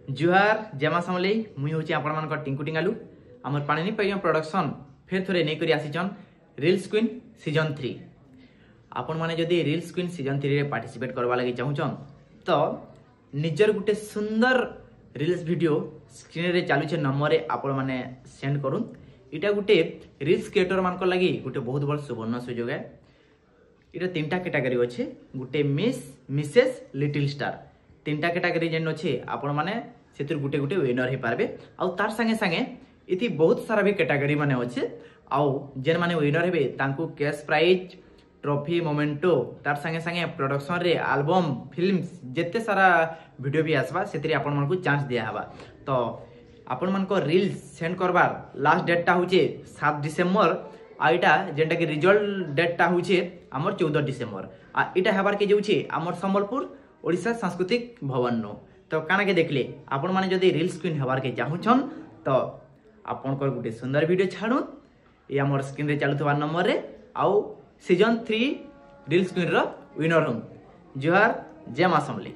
जुहार जेमा समले मुई होची आपण मान टिंकू टिंगालू हमर पानी पैया प्रोडक्शन फिर थोड़े नहीं करी आसीचन रील्स क्वीन सीजन 3। आपण माने जदी रील्स क्वीन सीजन 3 रे पार्टिसिपेट करवा लागि चाहुचन तो निजर गुटे सुंदर रील्स वीडियो स्क्रीन रे चालू छे नंबर रे आपण माने सेंड करूं। इटा गुटे रील्स क्रिएटर मान को लागि गुटे बहुत बड़ सुवर्ण सुयोग है। इटा तीनटा कैटेगरी अच्छे गुटे मिस मिसेस लिटिल स्टार तीनटा कैटेगरी जेन अच्छे आपण माने सेतिर गुटे गुटे विनर हे पारबे। आउ तार संगे संगे इति बहुत सारा भी कैटेगरी माने अच्छे आउ जेन माने विनर हेबे तांकू कैश प्राइज ट्रॉफी मोमेंटो तार संगे संगे प्रोडक्शन रे एल्बम फिल्म्स जेते सारा वीडियो भी आसबा सेतिर आपण मानकू चांस दिया हबा। तो आपण मानको रील्स सेंड करबार लास्ट डेटटा होचे 7 डिसेंबर आ इटा जेंटा कि रिजल्ट डेटटा होचे हमर 14 डिसेंबर आ इटा हेबार के जेउचे हमर संबलपुर ओडिशा सांस्कृतिक भवन नो। तो काना के देखले आपण माने जदी रील्स क्वीन हेबार के चाहुछन तो आपण को गुटे सुंदर वीडियो छाडू ए हमर स्क्रीन रे चालुथबा नंबर रे आउ सीजन 3 रील्स क्वीन रो विनर हम जुहार जेमा समले।